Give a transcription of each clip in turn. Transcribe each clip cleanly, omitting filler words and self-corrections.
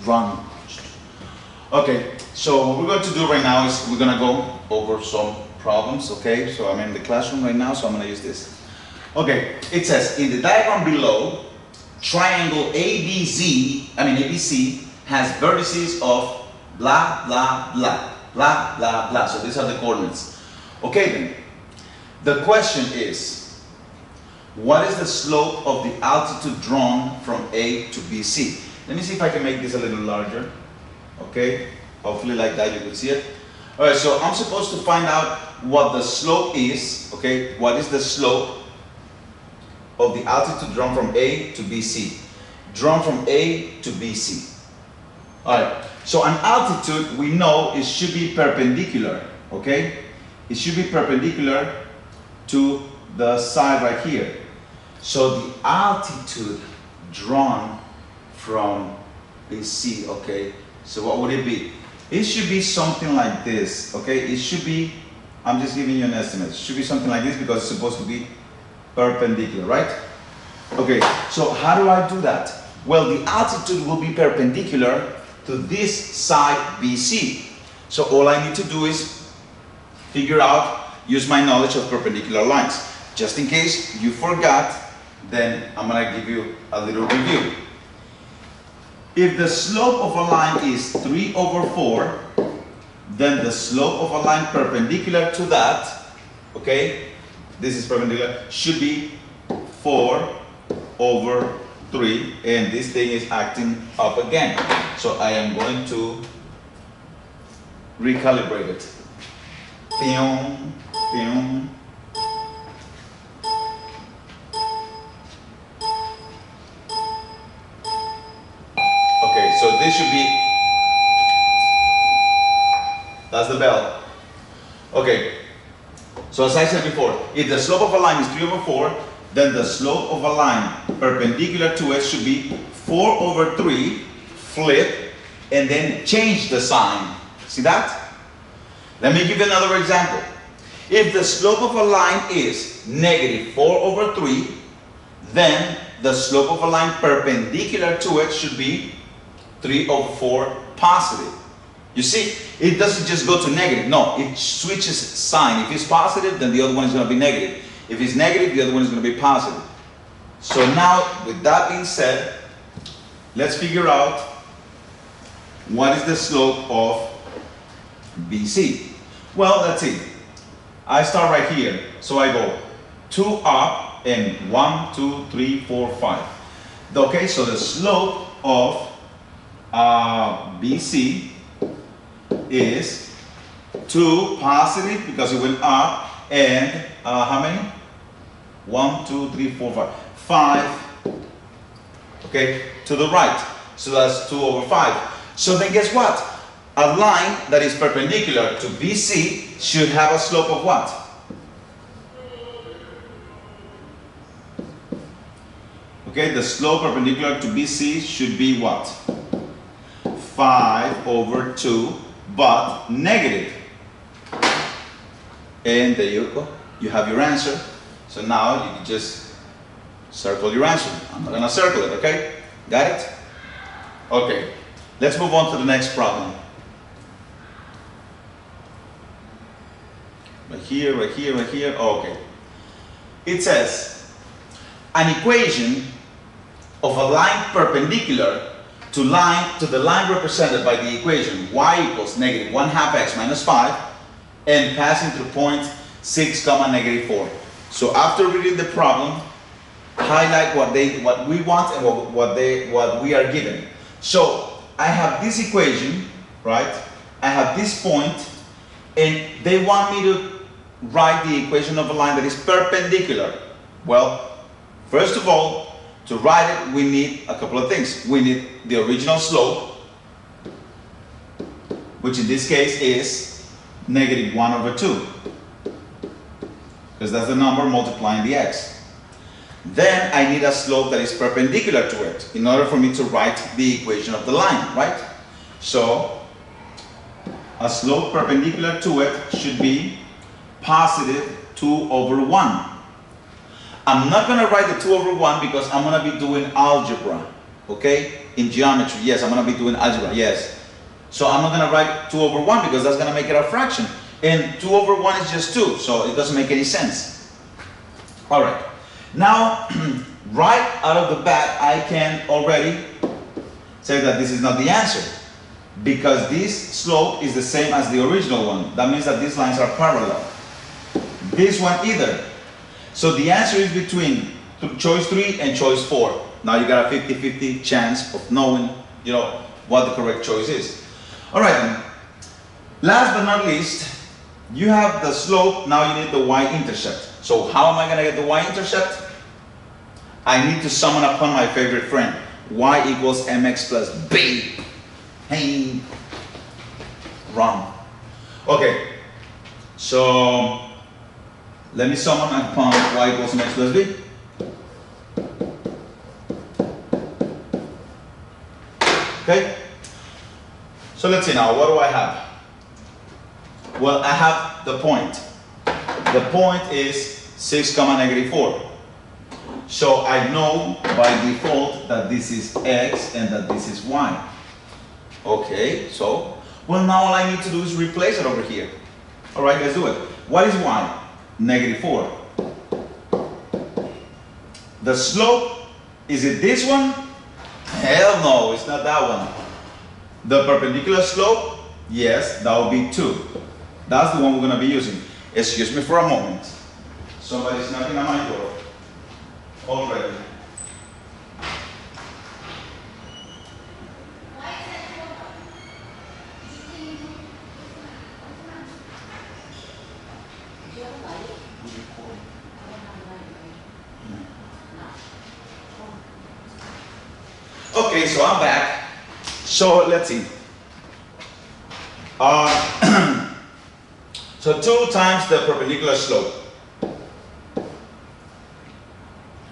run. Okay, so what we're going to do right now is we're going to go over some problems, okay? So I'm in the classroom right now, so I'm going to use this. Okay, it says, in the diagram below, triangle ABC has vertices of blah, blah, blah, blah, blah, blah. So these are the coordinates. Okay then, the question is, what is the slope of the altitude drawn from A to BC? Let me see if I can make this a little larger. Okay, hopefully like that you can see it. All right, so I'm supposed to find out what the slope is. Okay, what is the slope of the altitude drawn from A to BC? Drawn from A to BC. All right, so an altitude, we know it should be perpendicular. Okay, it should be perpendicular to the side right here. So the altitude drawn from BC, okay, so what would it be? It should be something like this, okay? It should be, I'm just giving you an estimate. It should be something like this because it's supposed to be perpendicular, right? Okay, so how do I do that? Well, the altitude will be perpendicular to this side BC. So all I need to do is figure out, use my knowledge of perpendicular lines. Just in case you forgot, then I'm gonna give you a little review. If the slope of a line is 3/4, then the slope of a line perpendicular to that, okay, this is perpendicular, should be 4/3, and this thing is acting up again. So I am going to recalibrate it. Pew, pew. So this should be, that's the bell. Okay, so as I said before, if the slope of a line is 3/4, then the slope of a line perpendicular to it should be 4/3, flip, and then change the sign. See that? Let me give you another example. If the slope of a line is -4/3, then the slope of a line perpendicular to it should be 3/4 positive. You see, it doesn't just go to negative. No, it switches sign. If it's positive, then the other one is going to be negative. If it's negative, the other one is going to be positive. So now, with that being said, let's figure out what is the slope of BC. Well, let's see. I start right here. So I go 2 up and 1, 2, 3, 4, 5. Okay, so the slope of BC is 2 positive because it went up, and how many? 1, 2, 3, 4, 5. 5, okay, to the right. So that's 2/5. So then guess what? A line that is perpendicular to BC should have a slope of what? Okay, the slope perpendicular to BC should be what? 5/2, but negative. And there you go. You have your answer. So now you can just circle your answer. I'm not going to circle it, okay? Got it? Okay. Let's move on to the next problem. Right here, right here, right here. Okay. It says, an equation of a line perpendicular to the line represented by the equation y equals -1/2 x minus 5 and passing through point 6, -4. So after reading the problem, highlight what we want and what we are given. So I have this equation, right? I have this point, and they want me to write the equation of a line that is perpendicular. Well, first of all, to write it, we need a couple of things. We need the original slope, which in this case is -1/2, because that's the number multiplying the x. Then I need a slope that is perpendicular to it in order for me to write the equation of the line, right? So a slope perpendicular to it should be +2/1. I'm not going to write the 2/1 because I'm going to be doing algebra. okay? In geometry, yes, I'm gonna be doing algebra, yes. So I'm not gonna write 2 over 1 because that's gonna make it a fraction. And 2 over 1 is just 2, so it doesn't make any sense. All right, now, right out of the bat, I can already say that this is not the answer because this slope is the same as the original one. That means that these lines are parallel. This one either. So the answer is between choice 3 and choice 4. Now you got a 50-50 chance of knowing, you know, what the correct choice is. All right, then. Last but not least, you have the slope, now you need the y-intercept. So how am I gonna get the y-intercept? I need to summon upon my favorite friend. Y equals mx plus b. Hey, wrong. Okay, so let me summon upon y equals mx plus b. Okay, so let's see now, what do I have? Well, I have the point. The point is 6 comma negative 4. So I know by default that this is x and that this is y. Okay, so, well, now all I need to do is replace it over here. All right, let's do it. What is y? Negative 4. The slope, is it this one? Hell no, it's not that one. The perpendicular slope, yes, that will be 2. That's the one we're going to be using. Excuse me for a moment. Somebody's knocking on my door already. Okay, so I'm back. So let's see. So 2 times the perpendicular slope.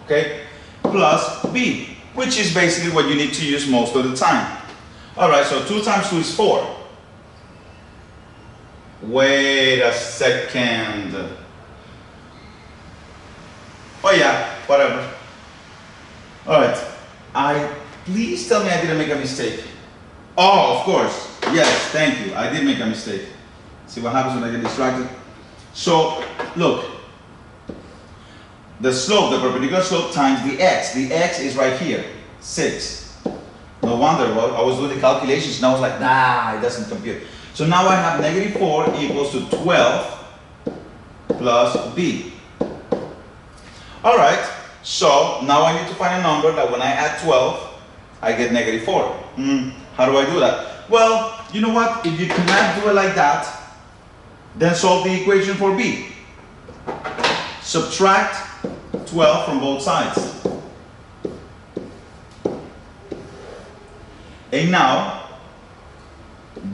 Okay, plus b, which is basically what you need to use most of the time. All right, so 2 times 2 is 4. Wait a second. Oh yeah, whatever. All right, please tell me I didn't make a mistake. Oh, of course. Yes, thank you. I did make a mistake. See what happens when I get distracted? So, look. The slope, the perpendicular slope times the x. The x is right here, 6. No wonder, well, I was doing the calculations and I was like, nah, it doesn't compute. So now I have negative 4 equals to 12 plus b. All right, so now I need to find a number that when I add 12, I get negative 4. How do I do that? Well, you know what? If you cannot do it like that, then solve the equation for b. Subtract 12 from both sides. And now,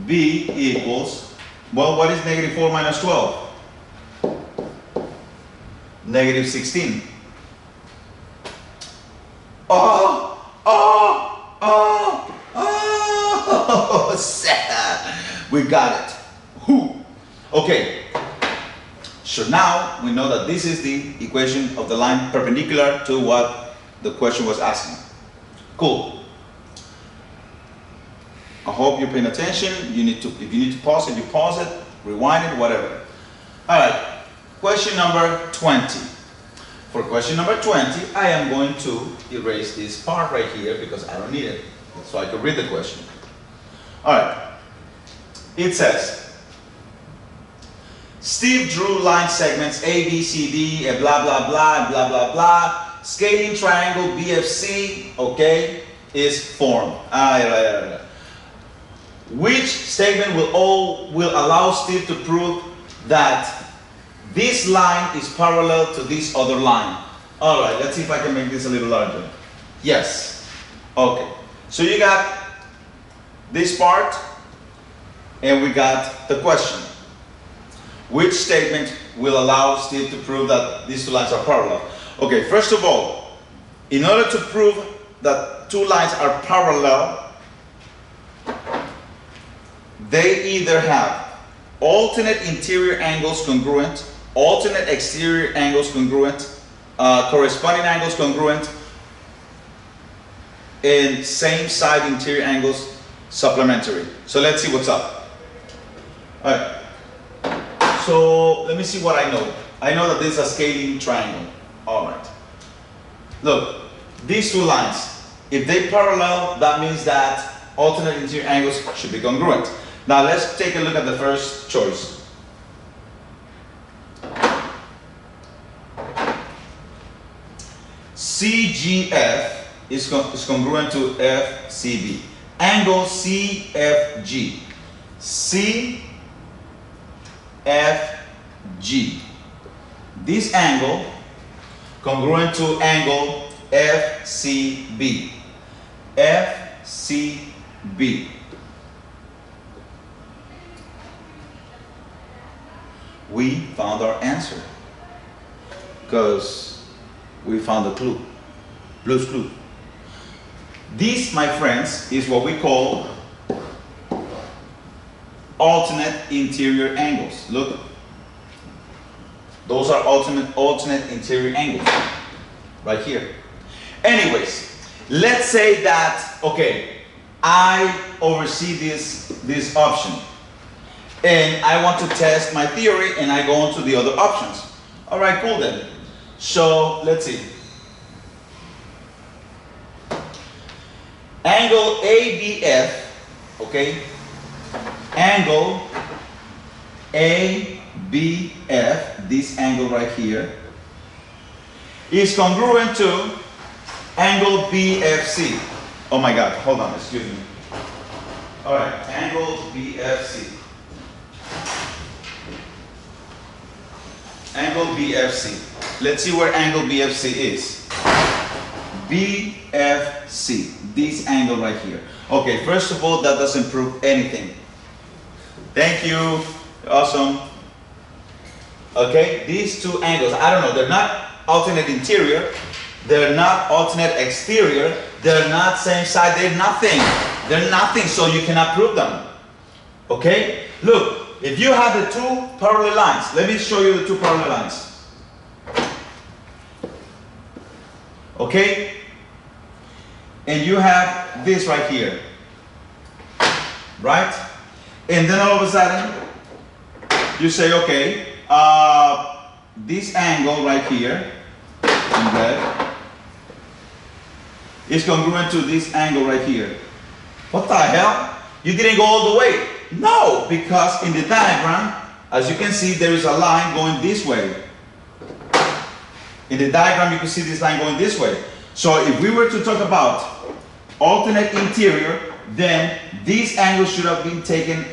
b equals, well, what is negative 4 minus 12? Negative 16. We got it. Okay. So now we know that this is the equation of the line perpendicular to what the question was asking. Cool. I hope you're paying attention. If you need to pause it, you pause it, rewind it, whatever. All right. Question number 20. For question number 20, I am going to erase this part right here because I don't need it, so I can read the question. All right. It says, Steve drew line segments A, B, C, D, and blah, blah, blah, and blah, blah, blah. Scaling triangle BFC, okay, is formed. Which statement will allow Steve to prove that this line is parallel to this other line? All right, let's see if I can make this a little larger. Yes. Okay. So you got this part, and we got the question. Which statement will allow Steve to prove that these two lines are parallel? Okay, first of all, in order to prove that two lines are parallel, they either have alternate interior angles congruent, alternate exterior angles congruent, corresponding angles congruent, and same side interior angles supplementary. So let's see what's up. All right. So let me see what I know. I know that this is a scaling triangle. All right. Look, these two lines, if they parallel, that means that alternate interior angles should be congruent. Now let's take a look at the first choice. CGF is congruent to FCB. Angle CFG. CFG. This angle congruent to angle FCB. FCB. We found our answer because we found a clue. Blue's Clue. This, my friends, is what we call alternate interior angles. Look, those are alternate interior angles right here. Anyways, let's say that, okay, I oversee this option and I want to test my theory and I go into the other options. All right, cool then. So let's see. Angle ABF, okay? Angle ABF, this angle right here, is congruent to angle BFC. Oh my God, hold on, excuse me. All right, angle BFC. Angle BFC. Let's see where angle BFC is. BFC, this angle right here. Okay, first of all, that doesn't prove anything. Thank you, awesome. Okay, these two angles, I don't know, they're not alternate interior, they're not alternate exterior, they're not same side, they're nothing. They're nothing, so you cannot prove them. Okay, look, if you have the two parallel lines, let me show you the two parallel lines. Okay, and you have this right here, right? And then all of a sudden, you say, okay, this angle right here, in red, is congruent to this angle right here. What the hell? You didn't go all the way. No, because in the diagram, as you can see, there is a line going this way. In the diagram, you can see this line going this way. So if we were to talk about alternate interior, then these angles should have been taken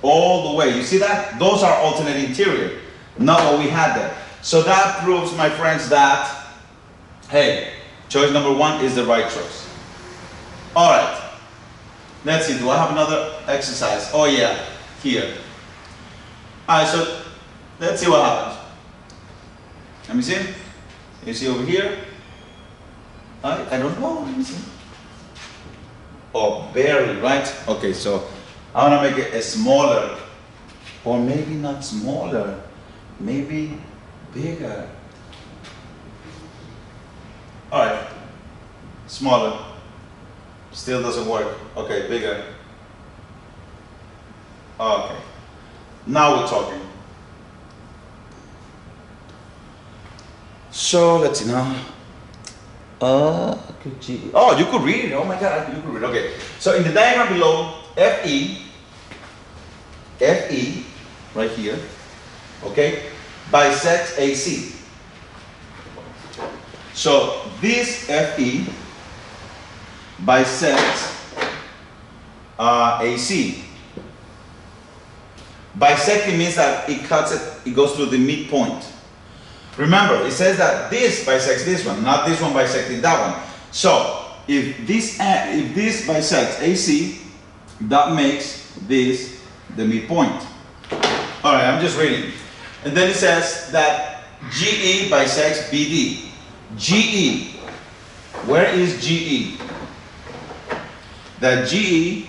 all the way. You see that? Those are alternate interior, not what we had there. So that proves, my friends, that, hey, choice number one is the right choice. All right. Let's see, do I have another exercise? Oh yeah, here. All right, so let's see what happens. Let me see. You see over here? I don't know. Let me see. Oh, barely, right? Okay, so I want to make it a smaller, or maybe not smaller, maybe bigger. All right, smaller. Still doesn't work. Okay, bigger. Okay, now we're talking. So let's see now. Oh, you could read it. Oh my God, you could read it. Okay, so in the diagram below, FE, right here, okay, bisects AC. So this FE bisects AC. Bisecting means that it cuts it, it goes through the midpoint. Remember, it says that this bisects this one, not this one bisecting that one. So if this bisects AC, that makes this the midpoint. All right, I'm just reading. And then it says that GE bisects BD. GE, where is GE? That GE,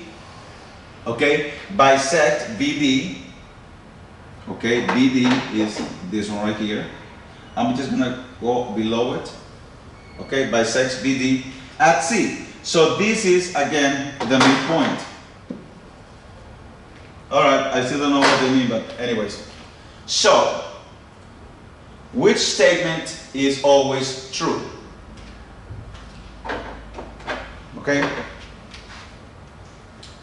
okay, bisect BD. Okay, BD is this one right here. I'm just gonna go below it. Okay, bisects BD at C. So this is again the midpoint. Alright, I still don't know what they mean, but anyways. So, which statement is always true? Okay?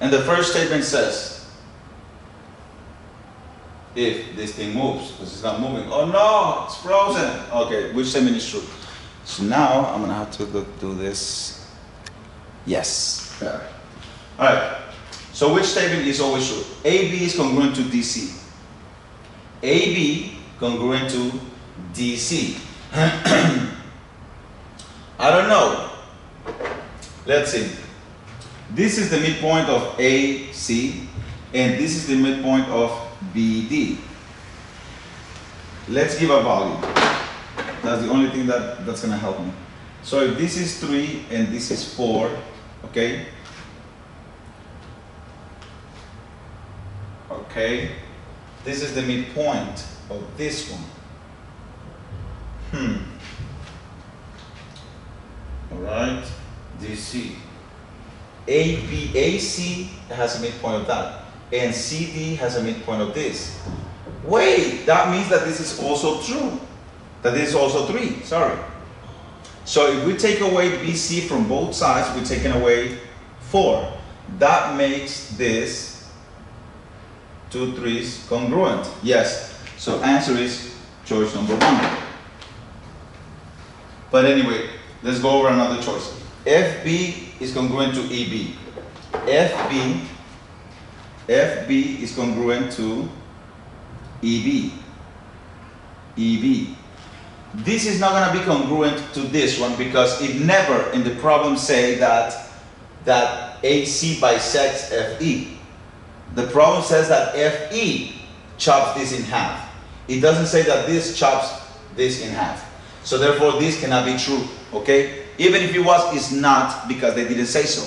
And the first statement says, if this thing moves, because it's not moving. Oh no, it's frozen. Okay, which statement is true? So now I'm gonna have to do this. Yes. Better. Alright. So which statement is always true? AB is congruent to DC. AB congruent to DC. I don't know. Let's see. This is the midpoint of AC, and this is the midpoint of BD. Let's give a value. That's the only thing that's going to help me. So if this is 3 and this is 4, okay? Okay, this is the midpoint of this one. All right, DC. AC has a midpoint of that, and CD has a midpoint of this. Wait, that means that this is also true. That this is also 3, sorry. So if we take away BC from both sides, we're taking away 4. That makes this 2 3s congruent. Yes. So answer is choice number 1. But anyway, let's go over another choice. FB is congruent to EB. FB is congruent to EB. This is not going to be congruent to this one because it never in the problem say that AC bisects FE. The problem says that FE chops this in half. It doesn't say that this chops this in half. So therefore this cannot be true, okay? Even if it was, it's not because they didn't say so.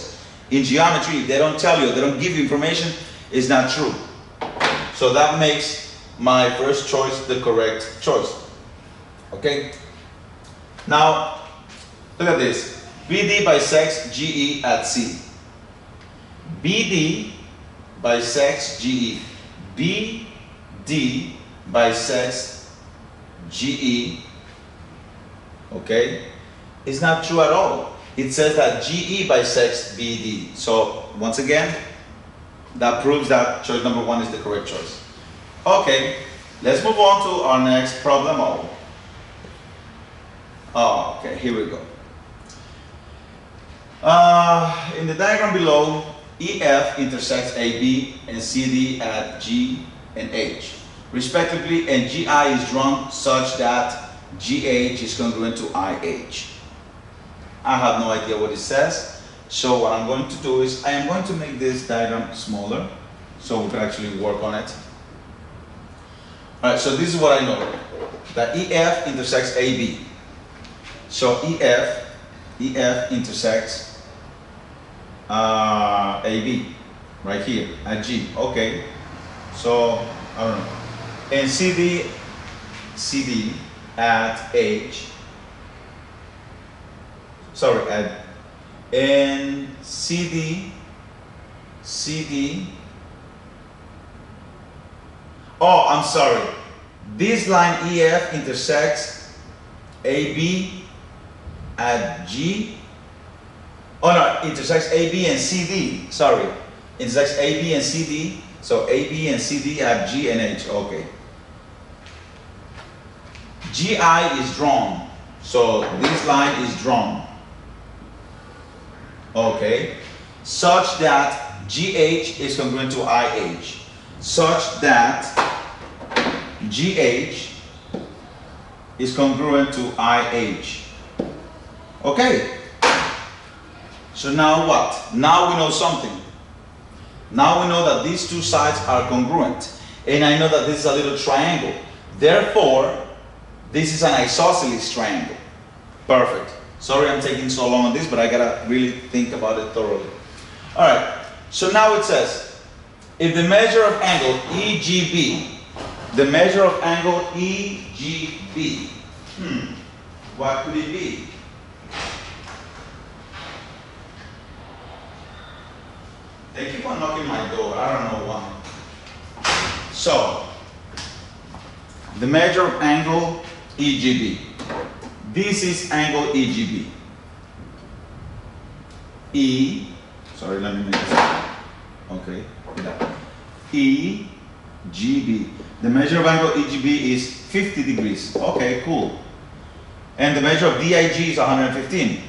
In geometry, they don't tell you, they don't give you information, it's not true. So that makes my first choice the correct choice. Okay? Now, look at this. BD bisects GE at C. BD bisects GE. BD bisects GE. Okay? It's not true at all. It says that GE bisects BD. So, once again, that proves that choice number 1 is the correct choice. Okay, let's move on to our next problem. Okay, here we go. In the diagram below, EF intersects AB and CD at G and H, respectively, and GI is drawn such that GH is congruent to IH. I have no idea what it says, so what I'm going to do is I am going to make this diagram smaller so we can actually work on it. Alright, so this is what I know, that EF intersects AB. So EF intersects AB right here at G. Okay, so I don't know. And CD at H. Sorry, and CD. Oh, I'm sorry. This line EF intersects AB at G. Oh no, intersects AB and CD. Sorry, intersects AB and CD. So AB and CD at G and H. Okay. GI is drawn. So this line is drawn. Okay. Such that GH is congruent to IH. Such that GH is congruent to IH. Okay. So now what? Now we know something. Now we know that these two sides are congruent. And I know that this is a little triangle. Therefore, this is an isosceles triangle. Perfect. Sorry I'm taking so long on this, but I gotta really think about it thoroughly. Alright, so now it says, if the measure of angle EGB, the measure of angle EGB, what could it be? They keep on knocking my door, I don't know why. So, the measure of angle EGB. This is angle EGB. Sorry, let me make this. Okay, EGB. The measure of angle EGB is 50 degrees. Okay, cool. And the measure of DIG is 115.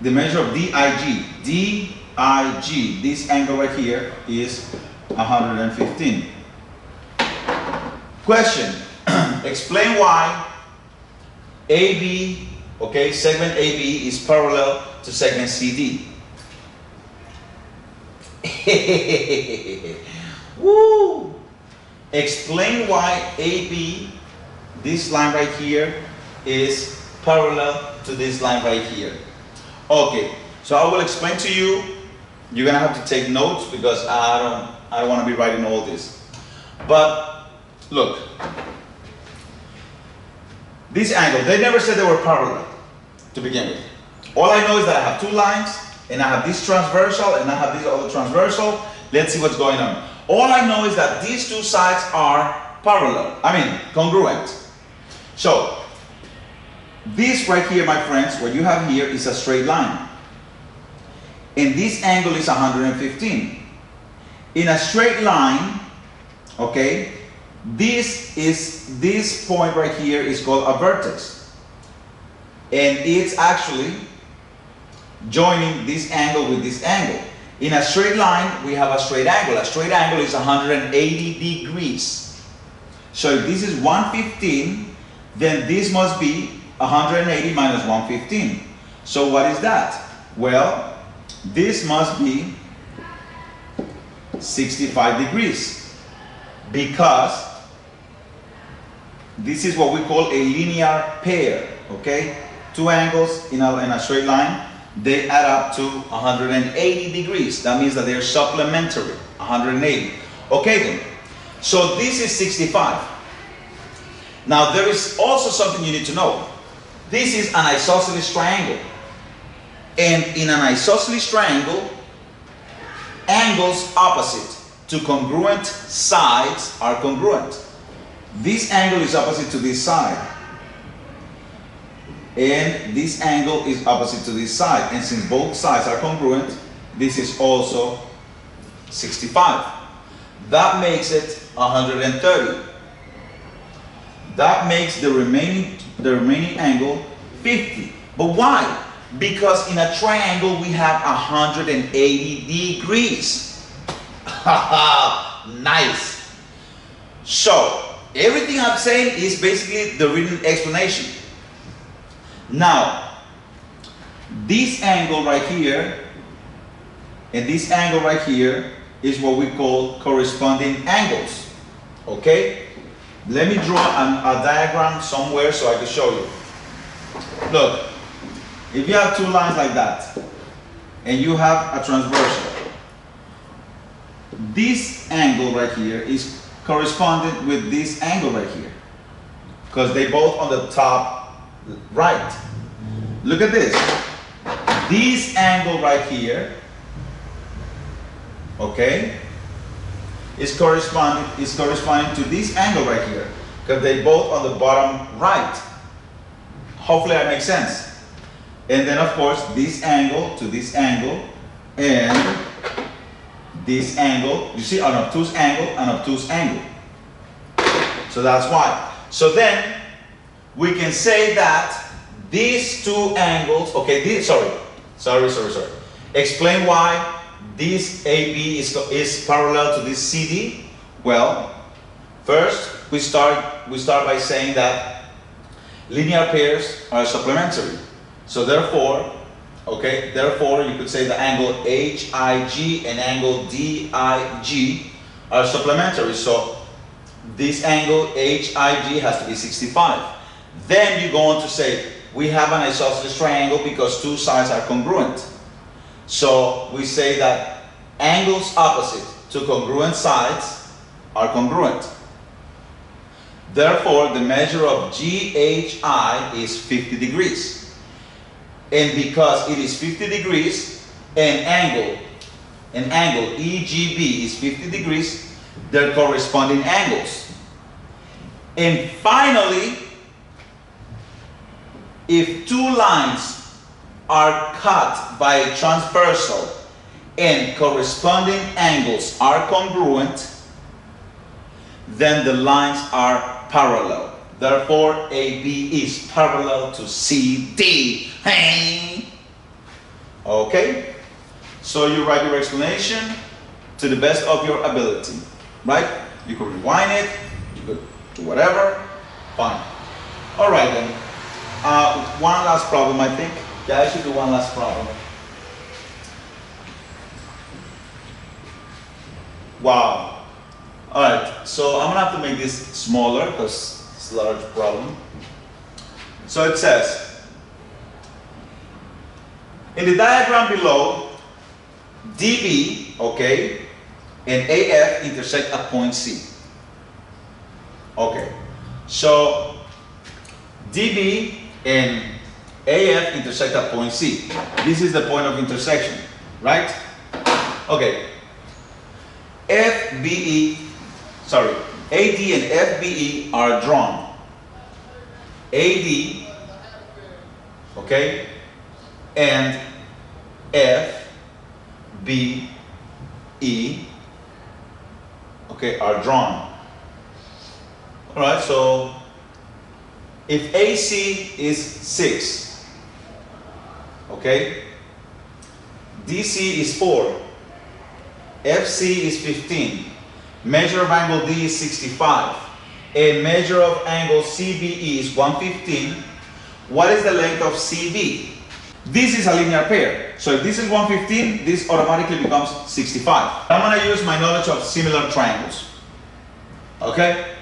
The measure of DIG, this angle right here is 115. Question, explain why AB, okay, segment AB is parallel to segment CD. Woo! Explain why AB, this line right here, is parallel to this line right here. Okay, so I will explain to you. You're gonna have to take notes because I don't want to be writing all this. But look, this angle, they never said they were parallel to begin with. All I know is that I have two lines, and I have this transversal, and I have this other transversal. Let's see what's going on. All I know is that these two sides are parallel, congruent. So, this right here, my friends, what you have here is a straight line. And this angle is 115. In a straight line, okay, this point right here is called a vertex. And it's actually joining this angle with this angle. In a straight line, we have a straight angle. A straight angle is 180 degrees. So if this is 115, then this must be 180 minus 115. So what is that? Well, this must be 65 degrees because this is what we call a linear pair, okay? Two angles in a straight line, they add up to 180 degrees. That means that they're supplementary, 180. Okay then, so this is 65. Now there is also something you need to know. This is an isosceles triangle. And in an isosceles triangle, angles opposite to congruent sides are congruent. This angle is opposite to this side. And this angle is opposite to this side. And since both sides are congruent, this is also 65. That makes it 130. That makes the remaining angle 50. But why? Because in a triangle we have 180 degrees. Nice. So everything I'm saying is basically the written explanation. Now, this angle right here and this angle right here is what we call corresponding angles. Okay? Let me draw a diagram somewhere so I can show you. Look, if you have two lines like that and you have a transversal, this angle right here is corresponding with this angle right here because they both on the top right. Look at this. This angle right here, okay, is corresponding to this angle right here because they both on the bottom right. Hopefully that makes sense. And then of course this angle to this angle and this angle, you see, an obtuse angle, an obtuse angle. So that's why. So then we can say that these two angles, okay, sorry. Explain why this AB is parallel to this CD. Well, first we start by saying that linear pairs are supplementary. So therefore, okay, therefore you could say the angle HIG and angle DIG are supplementary. So this angle HIG has to be 65. Then you go on to say we have an isosceles triangle because two sides are congruent. So we say that angles opposite to congruent sides are congruent. Therefore, the measure of GHI is 50 degrees. And because it is 50 degrees, an angle an angle EGB is 50 degrees, their corresponding angles. And finally, if two lines are cut by a transversal and corresponding angles are congruent, then the lines are parallel. Therefore, AB is parallel to CD. Hey. Okay? So you write your explanation to the best of your ability, right? You could rewind it, you could do whatever, fine. All right then. One last problem, I think. Yeah, I should do one last problem. Wow. All right, so I'm gonna have to make this smaller because it's a large problem. So it says, in the diagram below, DB, okay, and AF intersect at point C. Okay, so DB and AF intersect at point C. This is the point of intersection, right? Okay. AD and FBE are drawn. AD, okay, and FBE, okay, are drawn. All right, so if AC is 6, okay, DC is 4, FC is 15, measure of angle D is 65, and measure of angle CBE is 115. What is the length of CB? This is a linear pair. So if this is 115, this automatically becomes 65. I'm going to use my knowledge of similar triangles. Okay?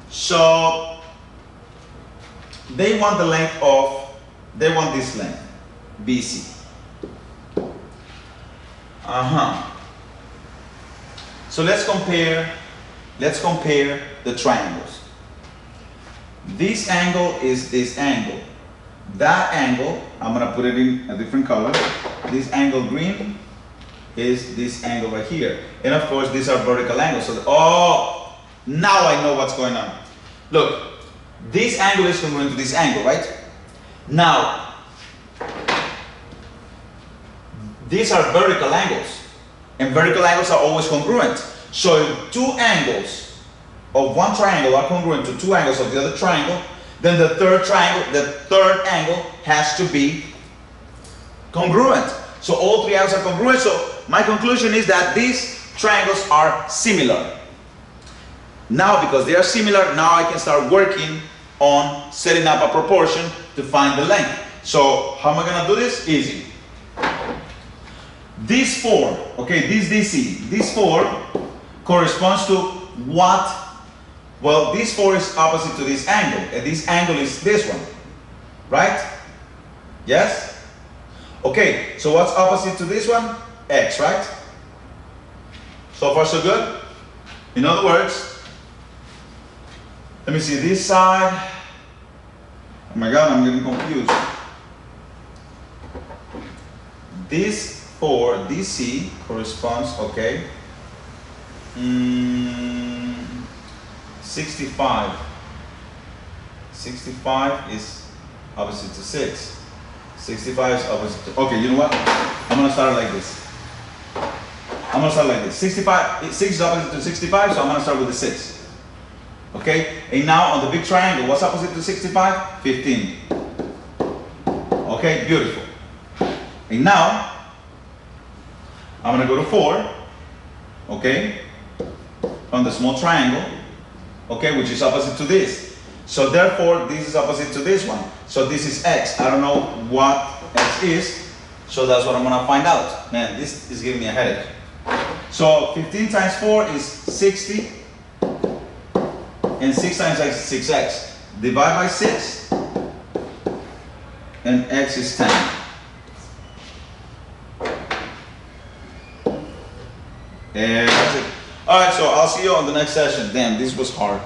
So they want the length of, they want this length, BC. So let's compare the triangles. This angle is this angle. That angle, I'm gonna put it in a different color. This angle green is this angle right here. And of course, these are vertical angles. So, oh, now I know what's going on. Look, this angle is congruent to this angle, right? Now, these are vertical angles, and vertical angles are always congruent. So if two angles of one triangle are congruent to two angles of the other triangle, then the third angle has to be congruent. So all three angles are congruent. So my conclusion is that these triangles are similar. Now, because they are similar, now I can start working on setting up a proportion to find the length. So how am I going to do this? Easy. This 4, okay, this DC, this 4 corresponds to what? Well, this 4 is opposite to this angle, and this angle is this one, right? Yes? Okay, so what's opposite to this one? X, right? So far so good? In other words, let me see this side. Oh my God, I'm getting confused. This 4 DC corresponds, okay, 65. 65 is opposite to 6. 65 is opposite to, okay, you know what? I'm going to start like this. 65, 6 is opposite to 65, so I'm going to start with the 6. Okay, and now on the big triangle, what's opposite to 65? 15. Okay, beautiful. And now, I'm going to go to 4, okay, on the small triangle, okay, which is opposite to this. So therefore, this is opposite to this one. So this is X. I don't know what X is, so that's what I'm going to find out. Man, this is giving me a headache. So 15 times 4 is 60, and 6 times X is 6X. Divide by 6, and X is 10. And that's it. All right, so I'll see you on the next session. Damn, this was hard.